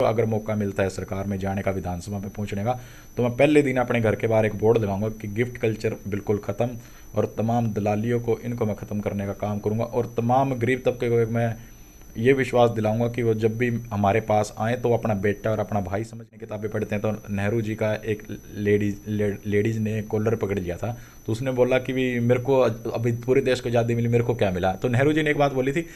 तो अगर मौका मिलता है सरकार में जाने का, विधानसभा में पहुंचने का, तो मैं पहले दिन अपने घर के बाहर एक बोर्ड लगाऊंगा कि गिफ्ट कल्चर बिल्कुल ख़त्म, और तमाम दलालियों को, इनको मैं ख़त्म करने का काम करूंगा। और तमाम गरीब तबके को एक मैं ये विश्वास दिलाऊंगा कि वो जब भी हमारे पास आए तो अपना बेटा और अपना भाई समझने किताबें पढ़ते हैं। तो नेहरू जी का एक लेडीज़ ने कॉलर पकड़ लिया था, तो उसने बोला कि भी मेरे को अभी पूरे देश को आज़ादी मिली, मेरे को क्या मिला। तो नेहरू जी ने एक बात बोली थी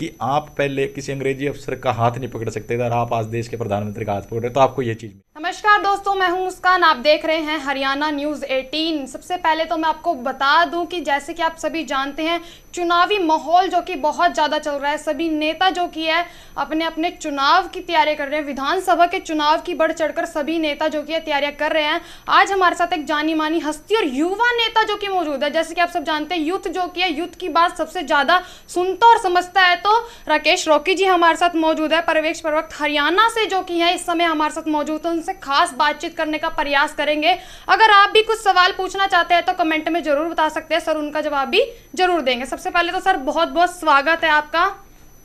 कि आप पहले किसी अंग्रेजी अफसर का हाथ नहीं पकड़ सकते थे और आप आज देश के प्रधानमंत्री का हाथ पकड़ रहे, तो आपको ये चीज़। नमस्कार दोस्तों, मैं हूं मुस्कान। आप देख रहे हैं हरियाणा न्यूज़ 18। सबसे पहले तो मैं आपको बता दूं कि जैसे कि आप सभी जानते हैं, चुनावी माहौल जो कि बहुत ज़्यादा चल रहा है। सभी नेता जो कि है अपने अपने चुनाव की तैयारी कर रहे हैं। विधानसभा के चुनाव की बढ़ चढ़कर सभी नेता जो कि है तैयारियां कर रहे हैं। आज हमारे साथ एक जानी मानी हस्ती और युवा नेता जो कि मौजूद है। जैसे कि आप सब जानते हैं, यूथ जो कि है, यूथ की बात सबसे ज़्यादा सुनता और समझता है। तो राकेश रॉकी जी हमारे साथ मौजूद है, परिवेश प्रवक्ता हरियाणा से जो कि है इस समय हमारे साथ मौजूद है। उनसे खास बातचीत करने का प्रयास करेंगे। अगर आप भी कुछ सवाल पूछना चाहते हैं तो कमेंट में जरूर बता सकते हैं, सर उनका जवाब भी जरूर देंगे। सबसे पहले तो सर बहुत बहुत स्वागत है आपका।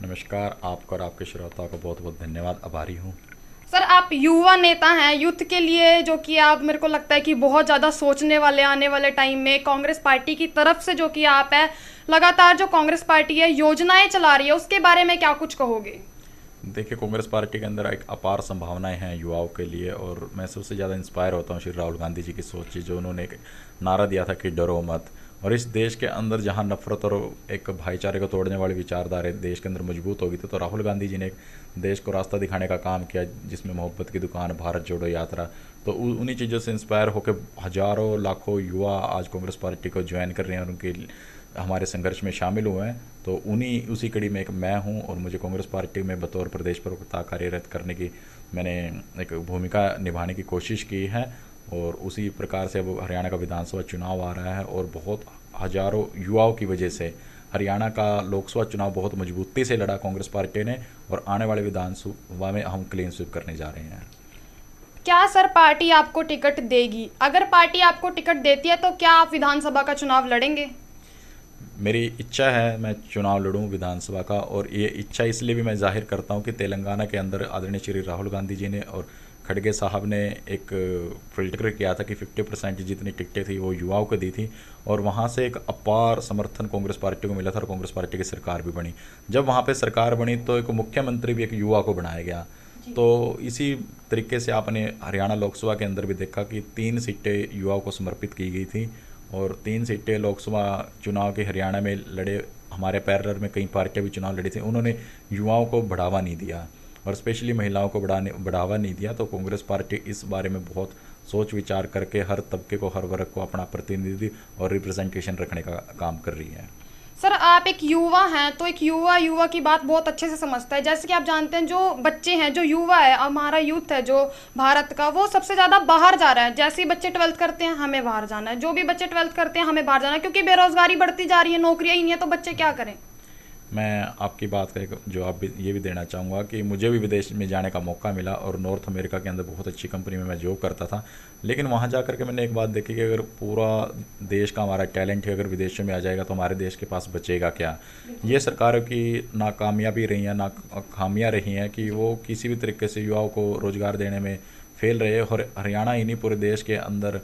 नमस्कार, आपका और आपके श्रोताओं को बहुत बहुत धन्यवाद, आभारी हूँ। सर आप युवा नेता हैं, यूथ के लिए जो कि आप, मेरे को लगता है कि बहुत ज़्यादा सोचने वाले, आने वाले टाइम में कांग्रेस पार्टी की तरफ से जो कि आप है लगातार जो कांग्रेस पार्टी है योजनाएं चला रही है, उसके बारे में क्या कुछ कहोगे? देखिए, कांग्रेस पार्टी के अंदर एक अपार संभावनाएं हैं युवाओं के लिए, और मैं सबसे ज़्यादा इंस्पायर होता हूँ श्री राहुल गांधी जी की सोच से, जो उन्होंने एक नारा दिया था कि डरो मत। और इस देश के अंदर जहाँ नफरत और एक भाईचारे को तोड़ने वाली विचारधारा देश के अंदर मजबूत हो गई थी, तो राहुल गांधी जी ने एक देश को रास्ता दिखाने का काम किया, जिसमें मोहब्बत की दुकान, भारत जोड़ो यात्रा। तो उन्हीं चीज़ों से इंस्पायर होकर हज़ारों लाखों युवा आज कांग्रेस पार्टी को ज्वाइन कर रहे हैं और उनके हमारे संघर्ष में शामिल हुए हैं। तो उसी कड़ी में एक मैं हूं, और मुझे कांग्रेस पार्टी में बतौर प्रदेश प्रवक्ता कार्यरत करने की मैंने एक भूमिका निभाने की कोशिश की है। और उसी प्रकार से अब हरियाणा का विधानसभा चुनाव आ रहा है, और बहुत हज़ारों युवाओं की वजह से हरियाणा का लोकसभा चुनाव बहुत मजबूती से लड़ा कांग्रेस पार्टी ने, और आने वाले विधानसभा में हम क्लीन स्वीप करने जा रहे हैं। क्या सर पार्टी आपको टिकट देगी? अगर पार्टी आपको टिकट देती है तो क्या आप विधानसभा का चुनाव लड़ेंगे? मेरी इच्छा है मैं चुनाव लड़ूं विधानसभा का, और ये इच्छा इसलिए भी मैं जाहिर करता हूं कि तेलंगाना के अंदर आदरणीय श्री राहुल गांधी जी ने और खड़गे साहब ने एक फिल्टर किया था कि 50% जितनी टिकटें थी वो युवाओं को दी थी, और वहाँ से एक अपार समर्थन कांग्रेस पार्टी को मिला था और कांग्रेस पार्टी की सरकार भी बनी। जब वहाँ पे सरकार बनी तो एक मुख्यमंत्री भी एक युवा को बनाया गया। तो इसी तरीके से आपने हरियाणा लोकसभा के अंदर भी देखा कि 3 सीटें युवाओं को समर्पित की गई थी, और 3 सीटें लोकसभा चुनाव के हरियाणा में लड़े। हमारे पैरेलल में कई पार्टियां भी चुनाव लड़ी थी, उन्होंने युवाओं को बढ़ावा नहीं दिया, और स्पेशली महिलाओं को बढ़ावा नहीं दिया। तो कांग्रेस पार्टी इस बारे में बहुत सोच विचार करके हर तबके को, हर वर्ग को अपना प्रतिनिधि और रिप्रेजेंटेशन रखने का काम कर रही है। सर आप एक युवा हैं, तो एक युवा की बात बहुत अच्छे से समझता है। जैसे कि आप जानते हैं, जो बच्चे हैं, जो युवा है, हमारा यूथ है जो भारत का, वो सबसे ज़्यादा बाहर जा रहा है। जैसे ही बच्चे 12th करते हैं हमें बाहर जाना है, जो भी बच्चे 12th करते हैं हमें बाहर जाना है, क्योंकि बेरोजगारी बढ़ती जा रही है, नौकरियाँ ही नहीं है, तो बच्चे क्या करें? मैं आपकी बात का एक जवाब भी ये भी देना चाहूँगा कि मुझे भी विदेश में जाने का मौका मिला, और नॉर्थ अमेरिका के अंदर बहुत अच्छी कंपनी में मैं जॉब करता था। लेकिन वहाँ जा कर के मैंने एक बात देखी कि अगर पूरा देश का हमारा टैलेंट ही अगर विदेशों में आ जाएगा तो हमारे देश के पास बचेगा क्या। ये सरकारों की नाकामयाबी रही है, नाकामियाँ रही हैं कि वो किसी भी तरीके से युवाओं को रोज़गार देने में फेल रहे। और हरियाणा ही नहीं, पूरे देश के अंदर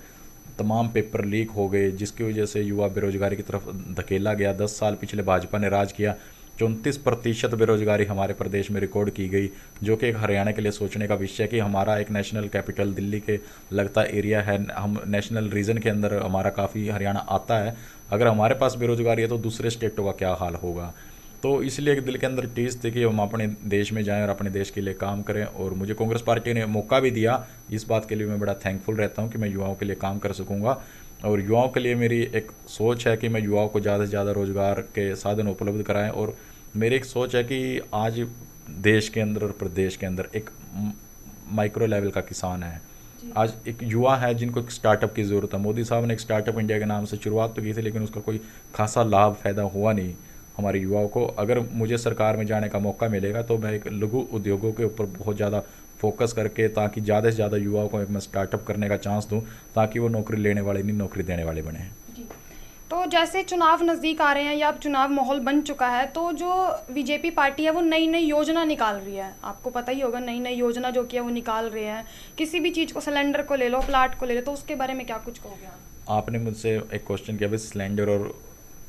तमाम पेपर लीक हो गए, जिसकी वजह से युवा बेरोजगारी की तरफ धकेला गया। 10 साल पिछले भाजपा ने राज किया, 34% बेरोजगारी हमारे प्रदेश में रिकॉर्ड की गई, जो कि एक हरियाणा के लिए सोचने का विषय है कि हमारा एक नेशनल कैपिटल दिल्ली के लगता एरिया है, हम नेशनल रीजन के अंदर हमारा काफ़ी हरियाणा आता है। अगर हमारे पास बेरोजगारी है तो दूसरे स्टेटों का क्या हाल होगा। तो इसलिए एक दिल के अंदर टीस थी कि हम अपने देश में जाएं और अपने देश के लिए काम करें, और मुझे कांग्रेस पार्टी ने मौका भी दिया। इस बात के लिए मैं बड़ा थैंकफुल रहता हूं कि मैं युवाओं के लिए काम कर सकूंगा। और युवाओं के लिए मेरी एक सोच है कि मैं युवाओं को ज़्यादा से ज़्यादा रोज़गार के साधन उपलब्ध कराएं। और मेरी एक सोच है कि आज देश के अंदर और प्रदेश के अंदर एक माइक्रो लेवल का किसान है, आज एक युवा है जिनको एक स्टार्टअप की ज़रूरत है। मोदी साहब ने एक स्टार्टअप इंडिया के नाम से शुरुआत तो की थी, लेकिन उसका कोई खासा लाभ फ़ायदा हुआ नहीं हमारे युवाओं को। अगर मुझे सरकार में जाने का मौका मिलेगा तो मैं एक लघु उद्योगों के ऊपर बहुत ज़्यादा फोकस करके, ताकि ज़्यादा से ज़्यादा युवाओं को एक मैं स्टार्टअप करने का चांस दूं, ताकि वो नौकरी लेने वाले नहीं, नौकरी देने वाले बने। तो जैसे चुनाव नज़दीक आ रहे हैं या अब चुनाव माहौल बन चुका है, तो जो बीजेपी पार्टी है वो नई नई योजना निकाल रही है। आपको पता ही होगा, नई नई योजना जो कि है वो निकाल रहे हैं। किसी भी चीज़ को, सिलेंडर को ले लो, प्लाट को ले लो, तो उसके बारे में क्या कुछ कहोगे आप? आपने मुझसे एक क्वेश्चन किया, भाई सिलेंडर और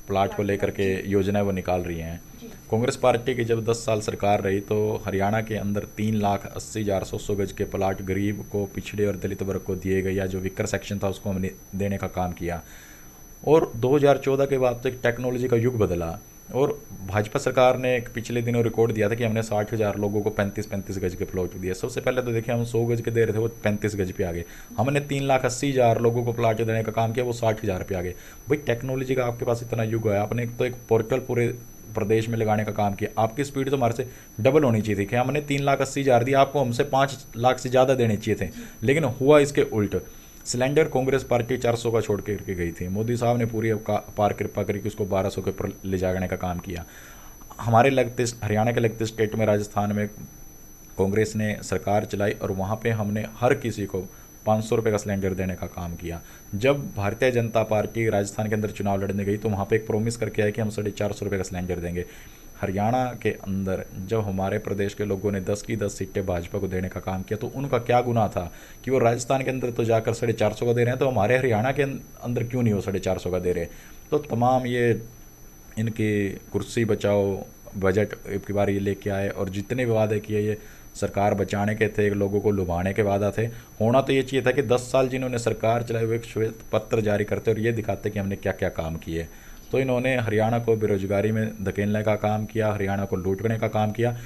प्लाट को लेकर के योजनाएं वो निकाल रही हैं। कांग्रेस पार्टी की जब 10 साल सरकार रही तो हरियाणा के अंदर 3,80,000 100 गज के प्लाट गरीब को, पिछड़े और दलित वर्ग को दिए गए, या जो विकर सेक्शन था उसको हमने देने का काम किया। और 2014 के बाद तो एक टेक्नोलॉजी का युग बदला, और भाजपा सरकार ने एक पिछले दिनों रिकॉर्ड दिया था कि हमने 60,000 लोगों को 35-35 गज के प्लॉट दिए। सबसे पहले तो देखिए, हम 100 गज के दे रहे थे, वो 35 गज पे आ गए। हमने 3,80,000 लोगों को प्लाट देने का काम किया, वो 60,000 पे आ गए। भाई टेक्नोलॉजी का आपके पास इतना युग है, आपने तो एक पोर्टल पूरे प्रदेश में लगाने का काम किया। आपकी स्पीड तो हमारे से डबल होनी चाहिए थी कि हमने 3,80,000 दिया, आपको हमसे 5 लाख से ज़्यादा देने चाहिए थे, लेकिन हुआ इसके उल्ट। सिलेंडर कांग्रेस पार्टी 400 का छोड़ के गई थी, मोदी साहब ने पूरी पार कृपा करके उसको 1200 के ऊपर ले जाने का काम किया। हमारे लगते हरियाणा के लगते स्टेट में, राजस्थान में कांग्रेस ने सरकार चलाई और वहाँ पे हमने हर किसी को 500 रुपये का सिलेंडर देने का काम किया। जब भारतीय जनता पार्टी राजस्थान के अंदर चुनाव लड़ने गई तो वहाँ पे एक प्रॉमिस करके आए कि हम 450 रुपये का सिलेंडर देंगे। हरियाणा के अंदर जब हमारे प्रदेश के लोगों ने 10 की 10 सीटें भाजपा को देने का काम किया तो उनका क्या गुनाह था कि वो राजस्थान के अंदर तो जाकर 450 का दे रहे हैं, तो हमारे हरियाणा के अंदर क्यों नहीं वो 450 का दे रहे। तो तमाम ये इनकी कुर्सी बचाओ बजट की बार ये लेके आए, और जितने भी वादे किए ये सरकार बचाने के थे, लोगों को लुभाने के वादा थे। होना तो ये चाहिए था कि 10 साल जिन्होंने सरकार चलाई वो एक श्वेत पत्र जारी करते और ये दिखाते कि हमने क्या क्या काम किए। तो इन्होंने हरियाणा को बेरोजगारी में धकेलने का काम किया, हरियाणा को लूटने का काम किया,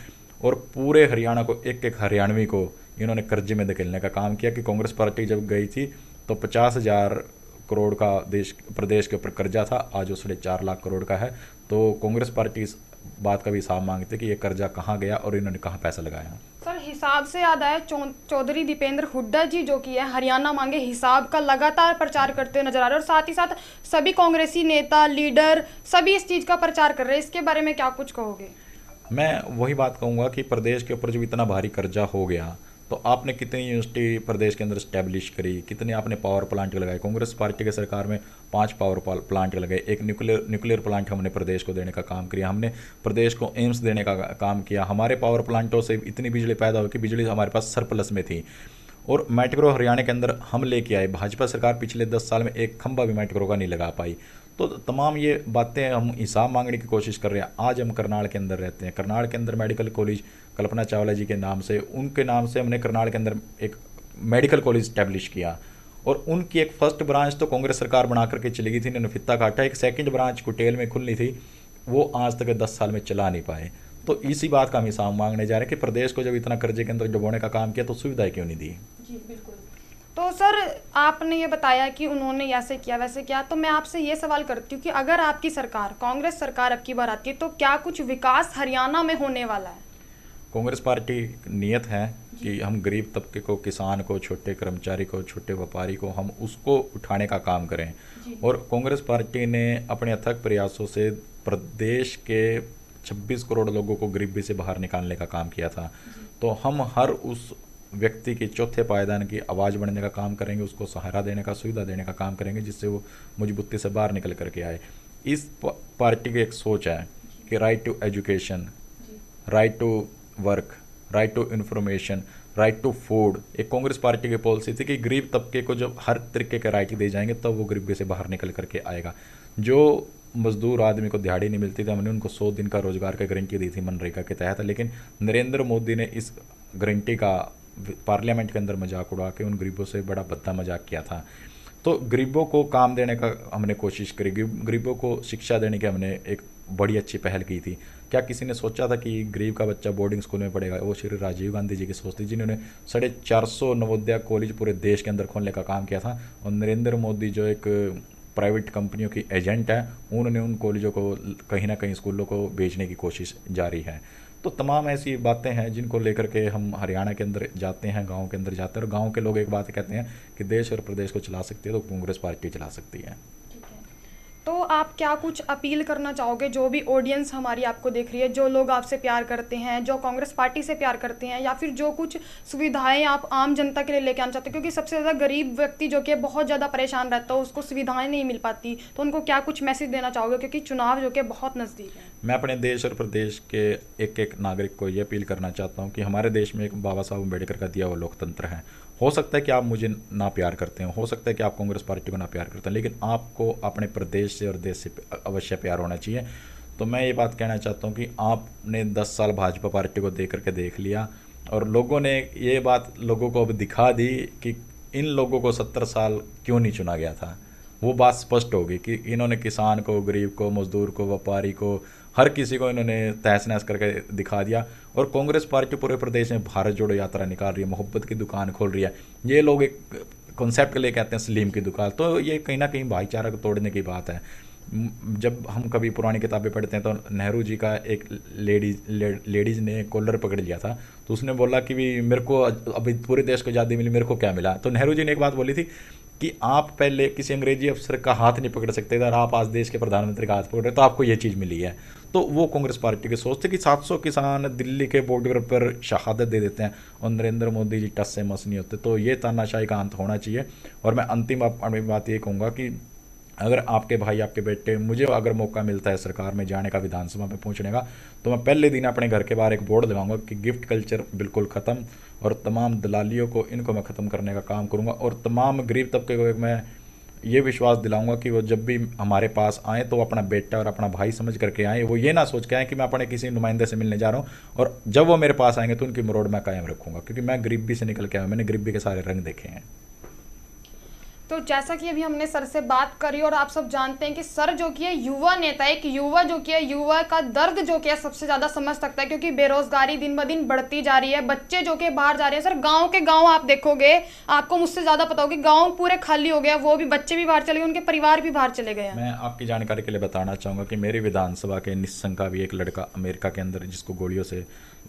और पूरे हरियाणा को, एक एक हरियाणवी को इन्होंने कर्जे में धकेलने का काम किया। कि कांग्रेस पार्टी जब गई थी तो 50,000 करोड़ का प्रदेश के ऊपर कर्जा था, आज वो 4.5 लाख करोड़ का है। तो कांग्रेस पार्टी इस बात का भी हिसाब मांगती है कि ये कर्जा कहाँ गया और इन्होंने कहाँ पैसा लगाया। सर, हिसाब से याद आया, चौधरी दीपेंद्र हुड्डा जी जो कि है हरियाणा मांगे हिसाब का लगातार प्रचार करते हुए नजर आ रहे हैं, और साथ ही साथ सभी कांग्रेसी नेता, लीडर सभी इस चीज़ का प्रचार कर रहे हैं। इसके बारे में क्या कुछ कहोगे? मैं वही बात कहूँगा कि प्रदेश के ऊपर जब इतना भारी कर्जा हो गया तो आपने कितनी यूनिवर्सिटी प्रदेश के अंदर स्टैब्लिश करी, कितने आपने पावर प्लांट लगाए। कांग्रेस पार्टी के सरकार में 5 पावर प्लांट लगाए, एक न्यूक्लियर प्लांट हमने प्रदेश को देने का काम किया, हमने प्रदेश को एम्स देने का काम किया। हमारे पावर प्लांटों से इतनी बिजली पैदा हुई कि बिजली हमारे पास सरप्लस में थी। और मेट्रो हरियाणा के अंदर हम लेके आए, भाजपा सरकार पिछले 10 साल में एक खंभा भी मेट्रो का नहीं लगा पाई। तो तमाम ये बातें हम हिसाब मांगने की कोशिश कर रहे हैं। आज हम करनाल के अंदर रहते हैं, करनाल के अंदर मेडिकल कॉलेज कल्पना चावला जी के नाम से, उनके नाम से हमने करनाल के अंदर एक मेडिकल कॉलेज स्टैब्लिश किया, और उनकी एक फर्स्ट ब्रांच तो कांग्रेस सरकार बना करके चली गई थी, इन्होंने फित्ता काटा। एक सेकंड ब्रांच कुटेल में खुलनी थी, वो आज तक 10 साल में चला नहीं पाए। तो इसी बात का हम हिसाब मांगने जा रहे हैं कि प्रदेश को जब इतना कर्जे के अंदर डुबोने का काम किया तो सुविधाएं क्यों नहीं दी। जी बिल्कुल। तो सर, आपने ये बताया कि उन्होंने ऐसे किया वैसे किया, तो मैं आपसे ये सवाल करती हूँ कि अगर आपकी सरकार, कांग्रेस सरकार अब की बार आती है, तो क्या कुछ विकास हरियाणा में होने वाला है? कांग्रेस पार्टी नियत है कि हम गरीब तबके को, किसान को, छोटे कर्मचारी को, छोटे व्यापारी को, हम उसको उठाने का काम करें। और कांग्रेस पार्टी ने अपने अथक प्रयासों से प्रदेश के 26 करोड़ लोगों को गरीबी से बाहर निकालने का काम किया था। तो हम हर उस व्यक्ति की चौथे पायदान की आवाज़ बनने का काम करेंगे, उसको सहारा देने का, सुविधा देने का काम करेंगे, जिससे वो मजबूती से बाहर निकल करके आए। इस पार्टी की एक सोच है कि right to education, right to work, right to information, right to food. एक कांग्रेस पार्टी की पॉलिसी थी कि गरीब तबके को जब हर तरीके के राइट दिए जाएंगे तब वो गरीबी से बाहर निकल करके आएगा। जो मजदूर आदमी को दिहाड़ी नहीं मिलती थी, हमने उनको 100 दिन का रोजगार की गारंटी दी थी मनरेगा के तहत, लेकिन नरेंद्र मोदी ने इस गारंटी का पार्लियामेंट के अंदर मजाक उड़ा के उन गरीबों से बड़ा भद्दा मजाक किया था। तो गरीबों को काम देने का हमने कोशिश करी, गरीबों को शिक्षा देने की हमने एक बड़ी अच्छी पहल की थी। क्या किसी ने सोचा था कि गरीब का बच्चा बोर्डिंग स्कूल में पढ़ेगा? वो श्री राजीव गांधी जी की सोच थी, जिन्होंने 450 नवोदय कॉलेज पूरे देश के अंदर खोलने का काम किया था। और नरेंद्र मोदी जो एक प्राइवेट कंपनियों की एजेंट है, उन्होंने उन कॉलेजों को कहीं ना कहीं स्कूलों को भेजने की कोशिश जारी है। तो तमाम ऐसी बातें हैं जिनको लेकर के हम हरियाणा के अंदर जाते हैं, गांव के अंदर जाते हैं, और गांव के लोग एक बात कहते हैं कि देश और प्रदेश को चला सकती है तो कांग्रेस पार्टी चला सकती है। तो आप क्या कुछ अपील करना चाहोगे, जो भी ऑडियंस हमारी आपको देख रही है, जो लोग आपसे प्यार करते हैं, जो कांग्रेस पार्टी से प्यार करते हैं, या फिर जो कुछ सुविधाएं आप आम जनता के लिए लेके आना चाहते हो, क्योंकि सबसे ज़्यादा गरीब व्यक्ति जो कि बहुत ज़्यादा परेशान रहता है, उसको सुविधाएं नहीं मिल पाती, तो उनको क्या कुछ मैसेज देना चाहोगे, क्योंकि चुनाव जो कि बहुत नज़दीक है। मैं अपने देश और प्रदेश के एक एक नागरिक को ये अपील करना चाहता हूँ कि हमारे देश में एक बाबा साहब अम्बेडकर का दिया हुआ लोकतंत्र है। हो सकता है कि आप मुझे ना प्यार करते हो सकता है कि आप कांग्रेस पार्टी को ना प्यार करते हैं, लेकिन आपको अपने प्रदेश से और देश से अवश्य प्यार होना चाहिए। तो मैं ये बात कहना चाहता हूँ कि आपने 10 साल भाजपा पार्टी को देख करके देख लिया, और लोगों ने ये बात लोगों को अब दिखा दी कि इन लोगों को 70 साल क्यों नहीं चुना गया था। वो बात स्पष्ट होगी कि इन्होंने किसान को, गरीब को, मजदूर को, व्यापारी को, हर किसी को इन्होंने तहस नहस करके दिखा दिया। और कांग्रेस पार्टी पूरे प्रदेश में भारत जोड़ो यात्रा निकाल रही है, मोहब्बत की दुकान खोल रही है। ये लोग एक कॉन्सेप्ट के लिए कहते हैं सलीम की दुकान, तो ये कहीं ना कहीं भाईचारा को तोड़ने की बात है। जब हम कभी पुरानी किताबें पढ़ते हैं तो नेहरू जी का एक लेडीज़ ने कॉलर पकड़ लिया था, तो उसने बोला कि भी मेरे को अभी पूरे देश को आज़ादी मिली, मेरे को क्या मिला। तो नेहरू जी ने एक बात बोली थी कि आप पहले किसी अंग्रेजी अफसर का हाथ नहीं पकड़ सकते थे, और आप आज देश के प्रधानमंत्री का हाथ पकड़ रहे, तो आपको ये चीज़ मिली है। तो वो कांग्रेस पार्टी की सोच थी कि 700 किसान दिल्ली के बॉर्डर पर शहादत दे देते हैं और नरेंद्र मोदी जी टस से मस नहीं होते। तो ये तानाशाही का अंत होना चाहिए। और मैं अंतिम अपनी बात ये कहूँगा कि अगर आपके भाई, आपके बेटे, मुझे अगर मौका मिलता है सरकार में जाने का, विधानसभा में पहुंचने का, तो मैं पहले दिन अपने घर के बाहर एक बोर्ड लगाऊंगा कि गिफ्ट कल्चर बिल्कुल ख़त्म, और तमाम दलालियों को, इनको मैं ख़त्म करने का काम करूंगा। और तमाम गरीब तबके को मैं ये विश्वास दिलाऊंगा कि वो जब भी हमारे पास आए तो अपना बेटा और अपना भाई समझ करके आए। वो ये ना सोच के आए कि मैं अपने किसी नुमाइंदे से मिलने जा रहा हूँ, और जब वो मेरे पास आएंगे तो उनकी मरोड़ मैं कायम रखूँगा, क्योंकि मैं गरीबी से निकल के आया हूँ, मैंने गरीबी के सारे रंग देखे हैं। तो जैसा कि अभी हमने सर से बात करी, और आप सब जानते हैं कि सर जो कि है युवा नेता है, एक युवा जो कि है, युवा का दर्द जो कि है सबसे ज़्यादा समझ सकता है, क्योंकि बेरोजगारी दिन ब दिन बढ़ती जा रही है, बच्चे जो कि बाहर जा रहे हैं। सर गांव के गांव आप देखोगे, आपको मुझसे ज़्यादा पता होगा, गांव पूरे खाली हो गया, वो भी बच्चे भी बाहर चले गए, उनके परिवार भी बाहर चले गए हैं। मैं आपकी जानकारी के लिए बताना चाहूँगा कि मेरी विधानसभा के निस्संग का भी एक लड़का अमेरिका के अंदर जिसको गोलियों से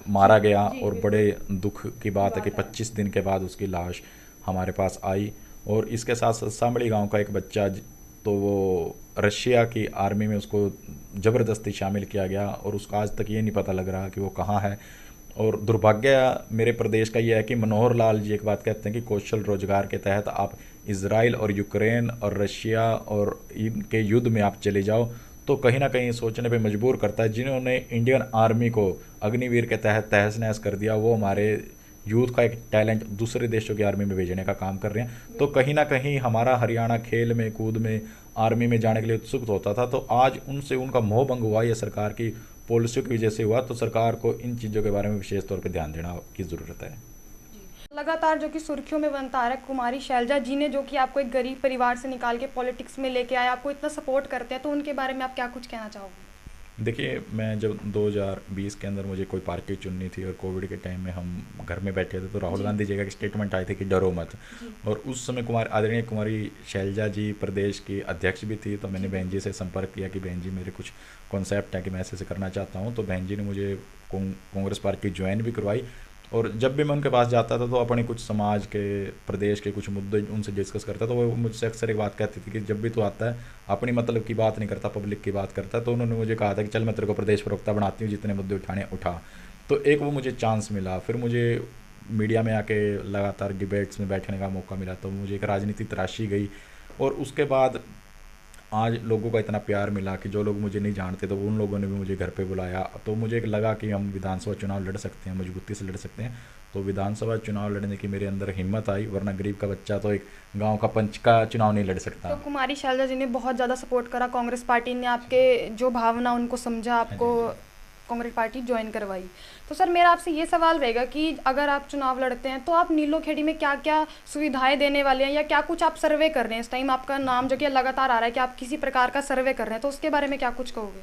मारा गया, और बड़े दुख की बात है कि 25 दिन के बाद उसकी लाश हमारे पास आई। और इसके साथ साथ सामड़ी गांव का एक बच्चा, तो वो रशिया की आर्मी में उसको ज़बरदस्ती शामिल किया गया, और उसका आज तक ये नहीं पता लग रहा कि वो कहाँ है। और दुर्भाग्य मेरे प्रदेश का ये है कि मनोहर लाल जी एक बात कहते हैं कि कौशल रोजगार के तहत आप इजराइल और यूक्रेन और रशिया और इनके युद्ध में आप चले जाओ, तो कहीं ना कहीं सोचने पे मजबूर करता है। जिन्होंने इंडियन आर्मी को अग्निवीर के तहत तहस नहस कर दिया, वो हमारे यूथ का एक टैलेंट दूसरे देशों की आर्मी में भेजने का काम कर रहे हैं। तो कहीं ना कहीं हमारा हरियाणा खेल में, कूद में, आर्मी में जाने के लिए उत्सुक होता था, तो आज उनसे उनका मोह भंग हुआ, ये सरकार की पॉलिसियों की वजह से हुआ। तो सरकार को इन चीज़ों के बारे में विशेष तौर पर ध्यान देना की ज़रूरत है। लगातार जो कि सुर्खियों में बनता आ रहा है, कुमारी शैलजा जी ने जो कि आपको एक गरीब परिवार से निकाल के पॉलिटिक्स में लेके आए, आपको इतना सपोर्ट करते हैं, तो उनके बारे में आप क्या कुछ कहना चाहोगे? देखिए, मैं जब 2020 के अंदर मुझे कोई पार्टी चुननी थी और कोविड के टाइम में हम घर में बैठे थे, तो राहुल गांधी जी का एक स्टेटमेंट आए थे कि डरो मत। और उस समय आदरणीय कुमारी शैलजा जी प्रदेश की अध्यक्ष भी थी, तो मैंने बहन जी से संपर्क किया कि बहन जी मेरे कुछ कॉन्सेप्ट है कि मैं ऐसे करना चाहता हूँ। तो बहन जी ने मुझे कांग्रेस पार्टी ज्वाइन भी करवाई। और जब भी मैं उनके पास जाता था तो अपने कुछ समाज के, प्रदेश के कुछ मुद्दे उनसे डिस्कस करता, तो वो मुझसे अक्सर एक बात कहती थी कि जब भी तू आता है अपनी मतलब की बात नहीं करता, पब्लिक की बात करता है। तो उन्होंने मुझे कहा था कि चल मैं तेरे को प्रदेश प्रवक्ता बनाती हूँ, जितने मुद्दे उठाने उठा। तो एक वो मुझे चांस मिला, फिर मुझे मीडिया में आके लगातार डिबेट्स में बैठने का मौका मिला, तो मुझे एक राजनीति तराशी गई। और उसके बाद आज लोगों का इतना प्यार मिला कि जो लोग मुझे नहीं जानते, तो उन लोगों ने भी मुझे घर पे बुलाया। तो मुझे लगा कि हम विधानसभा चुनाव लड़ सकते हैं, मजबूती से लड़ सकते हैं। तो विधानसभा चुनाव लड़ने की मेरे अंदर हिम्मत आई, वरना गरीब का बच्चा तो एक गांव का पंच का चुनाव नहीं लड़ सकता। तो कुमारी शैलजा जी ने बहुत ज़्यादा सपोर्ट करा, कांग्रेस पार्टी ने आपके जो भावना उनको समझा, आपको कांग्रेस पार्टी ज्वाइन करवाई। तो सर मेरा आपसे ये सवाल रहेगा कि अगर आप चुनाव लड़ते हैं तो आप नीलोखेड़ी में क्या क्या सुविधाएं देने वाले हैं, या क्या कुछ आप सर्वे कर रहे हैं? इस टाइम आपका नाम जो कि लगातार आ रहा है कि आप किसी प्रकार का सर्वे कर रहे हैं, तो उसके बारे में क्या कुछ कहोगे?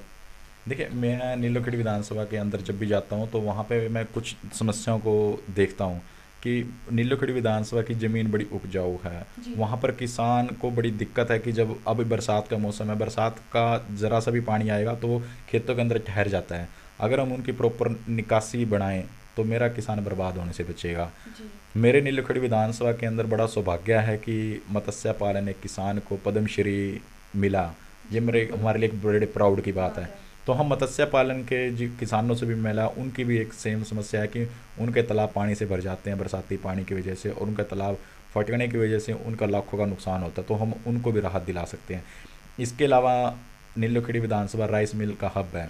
देखिए, मैं नीलोखेड़ी विधानसभा के अंदर जब भी जाता हूँ तो वहाँ पे मैं कुछ समस्याओं को देखता हूँ कि नीलोखेड़ी विधानसभा की ज़मीन बड़ी उपजाऊ है। वहाँ पर किसान को बड़ी दिक्कत है कि जब अब बरसात का मौसम है, बरसात का ज़रा सा भी पानी आएगा तो वो खेतों के अंदर ठहर जाता है। अगर हम उनकी प्रॉपर निकासी बढ़ाएं तो मेरा किसान बर्बाद होने से बचेगा। मेरे नीलोखेड़ी विधानसभा के अंदर बड़ा सौभाग्य है कि मत्स्य पालन एक किसान को पद्मश्री मिला, ये मेरे हमारे लिए एक बड़े प्राउड की बात है। तो हम मत्स्य पालन के जो किसानों से भी मिला, उनकी भी एक सेम समस्या है कि उनके तालाब पानी से भर जाते हैं बरसाती पानी की वजह से, और उनका तालाब फटने की वजह से उनका लाखों का नुकसान होता है, तो हम उनको भी राहत दिला सकते हैं। इसके अलावा नीलोखेड़ी विधानसभा राइस मिल का हब है,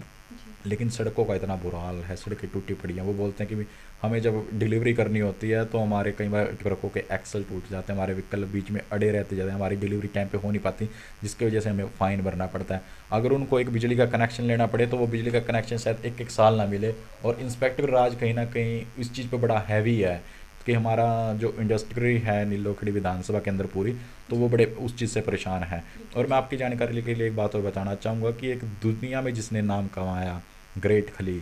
लेकिन सड़कों का इतना बुरा हाल है, सड़कें टूटी पड़ी हैं। वो बोलते हैं कि भी हमें जब डिलीवरी करनी होती है तो हमारे कई बार ट्रकों के एक्सल टूट जाते हैं, हमारे व्हीकल बीच में अड़े रहते जाते हैं, हमारी डिलीवरी टाइम पे हो नहीं पाती, जिसकी वजह से हमें फ़ाइन भरना पड़ता है। अगर उनको एक बिजली का कनेक्शन लेना पड़े तो वो बिजली का कनेक्शन शायद एक साल ना मिले। और इंस्पेक्टर राज कहीं ना कहीं इस चीज़ पर बड़ा हैवी है कि हमारा जो इंडस्ट्री है नीलोखेड़ी विधानसभा के अंदर पूरी, तो वो बड़े उस चीज़ से परेशान है। और मैं आपकी जानकारी के लिए एक बात और बताना चाहूँगा कि एक दुनिया में जिसने नाम कमाया, ग्रेट खली,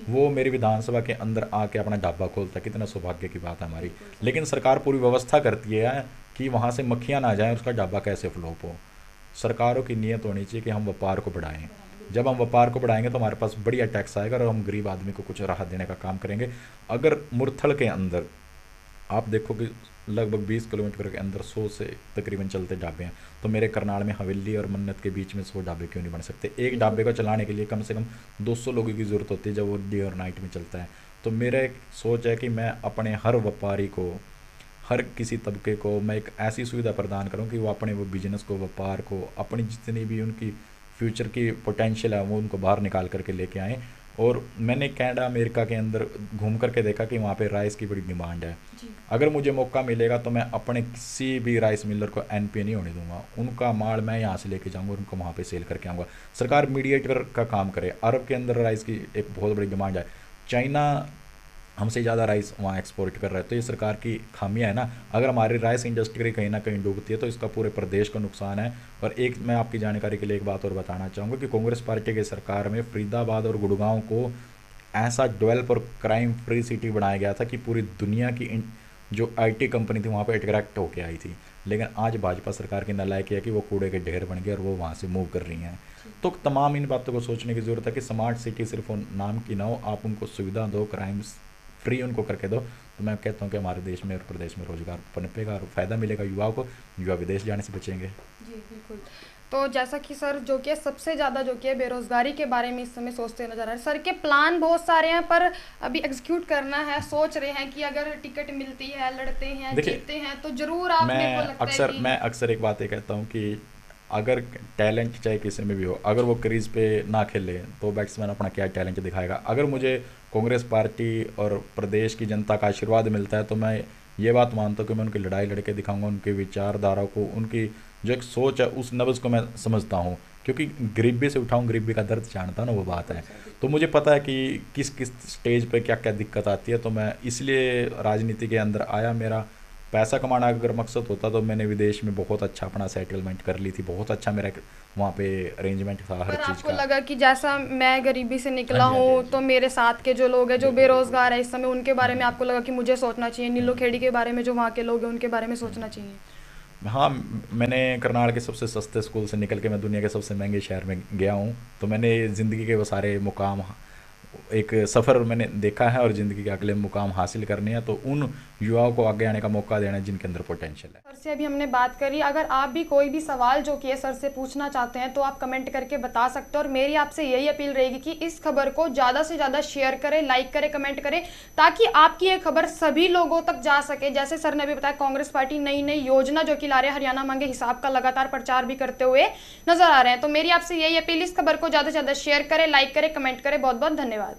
वो मेरी विधानसभा के अंदर आके अपना ढाबा खोलता है। कितना सौभाग्य की बात है हमारी। लेकिन सरकार पूरी व्यवस्था करती है कि वहाँ से मक्खियाँ ना जाएं, उसका ढाबा कैसे फ्लॉप हो। सरकारों की नीयत होनी चाहिए कि हम व्यापार को बढ़ाएं। जब हम व्यापार को बढ़ाएंगे तो हमारे पास बढ़िया टैक्स आएगा और हम गरीब आदमी को कुछ राहत देने का काम करेंगे। अगर मुरथल के अंदर आप देखो कि लगभग 20 किलोमीटर के अंदर 100 से तकरीबन चलते ढाबे हैं, तो मेरे करनाल में हवेली और मन्नत के बीच में 100 ढाबे क्यों नहीं बन सकते। एक ढाबे को चलाने के लिए कम से कम 200 लोगों की ज़रूरत होती है जब वो डे और नाइट में चलता है। तो मेरा एक सोच है कि मैं अपने हर व्यापारी को, हर किसी तबके को मैं एक ऐसी सुविधा प्रदान करूं कि वो अपने वो बिजनेस को, व्यापार को, अपनी जितनी भी उनकी फ्यूचर की पोटेंशियल है वो उनको बाहर निकाल करके लेके आएँ। और मैंने कनाडा, अमेरिका के अंदर घूम करके देखा कि वहाँ पे राइस की बड़ी डिमांड है। अगर मुझे मौका मिलेगा तो मैं अपने किसी भी राइस मिलर को एनपीए नहीं होने दूंगा। उनका माल मैं यहाँ से लेके जाऊँगा और उनको वहाँ पे सेल करके आऊँगा। सरकार मीडिएटर का काम करे। अरब के अंदर राइस की एक बहुत बड़ी डिमांड है। चाइना हमसे ज़्यादा राइस वहाँ एक्सपोर्ट कर रहा है, तो ये सरकार की खामियां है ना। अगर हमारी राइस इंडस्ट्री कहीं ना कहीं डूबती है तो इसका पूरे प्रदेश को नुकसान है। और एक मैं आपकी जानकारी के लिए एक बात और बताना चाहूँगा कि कांग्रेस पार्टी की सरकार में फरीदाबाद और गुड़गांव को ऐसा डेवलप और क्राइम फ्री सिटी बनाया गया था कि पूरी दुनिया की जो आईटी कंपनी थी वहाँ पर अट्रैक्ट होकर आई थी। लेकिन आज भाजपा सरकार की नालायकी है कि वो कूड़े के ढेर बन गए और वो वहाँ से मूव कर रही हैं। तो तमाम इन बातों को सोचने की ज़रूरत है कि स्मार्ट सिटी सिर्फ नाम की ना हो, आप उनको सुविधा दो, क्राइम्स फ्री उनको करके दो। तो मैं कहता हूँ कि हमारे देश में और प्रदेश में रोजगार पनपेगा और फ़ायदा मिलेगा युवाओं को, युवा विदेश जाने से बचेंगे। जी बिल्कुल। तो जैसा कि सर जो कि सबसे ज़्यादा जो कि बेरोज़गारी के बारे में इस समय सोचते नजर आ रहे हैं। सर के प्लान बहुत सारे हैं पर अभी एग्जीक्यूट करना है, सोच रहे हैं कि अगर टिकट मिलती है, लड़ते हैं, जीतते हैं तो जरूर आप मेरे को लगता है कि मैं अक्सर एक बात ये कहता हूँ कि अगर टैलेंट चाहे किसी में भी हो, अगर वो क्रीज पे ना खेले तो बैट्समैन अपना क्या टैलेंट दिखाएगा। अगर मुझे कांग्रेस पार्टी और प्रदेश की जनता का आशीर्वाद मिलता है तो मैं ये बात मानता हूँ कि मैं उनकी लड़ाई लड़के दिखाऊंगा, उनकी विचारधारा को, उनकी जो एक सोच है उस नब्ज़ को मैं समझता हूँ। क्योंकि गरीबी से उठाऊँ, गरीबी का दर्द जानता ना, वो बात है। तो मुझे पता है कि किस किस स्टेज पे क्या क्या दिक्कत आती है। तो मैं इसलिए राजनीति के अंदर आया। मेरा पैसा कमाना अगर मकसद होता तो मैंने विदेश में बहुत अच्छा अपना सेटलमेंट कर ली थी, बहुत अच्छा मेरा वहाँ पे अरेंजमेंट था हर चीज़ आपको का। लगा कि जैसा मैं गरीबी से निकला हाँ जी, हाँ जी, हूँ हाँ जी। तो मेरे साथ के जो लोग हैं जो बेरोजगार है इस समय, उनके बारे में आपको लगा कि मुझे सोचना चाहिए, नीलोखेड़ी के बारे में जो वहाँ के लोग हैं उनके बारे में सोचना चाहिए। हाँ, मैंने करनाल के सबसे सस्ते स्कूल से निकल के मैं दुनिया के सबसे महंगे शहर में गया हूँ। तो मैंने ज़िंदगी के वो सारे मुकाम, एक सफ़र मैंने देखा है और ज़िंदगी के अगले मुकाम हासिल करने हैं। तो उन युवाओं को आगे आने का मौका देना है जिनके अंदर पोटेंशियल है। सर से अभी हमने बात करी। अगर आप भी कोई भी सवाल जो कि सर से पूछना चाहते हैं तो आप कमेंट करके बता सकते हो। और मेरी आपसे यही अपील रहेगी कि इस खबर को ज़्यादा से ज़्यादा शेयर करें, लाइक करें, कमेंट करें, ताकि आपकी ये खबर सभी लोगों तक जा सके। जैसे सर ने भी बताया, कांग्रेस पार्टी नई नई योजना जो कि ला रहे हैं, हरियाणा मांगे हिसाब का लगातार प्रचार भी करते हुए नजर आ रहे हैं। तो मेरी आपसे यही अपील, इस खबर को ज़्यादा से ज़्यादा शेयर करें, लाइक करें, कमेंट करें। बहुत बहुत धन्यवाद।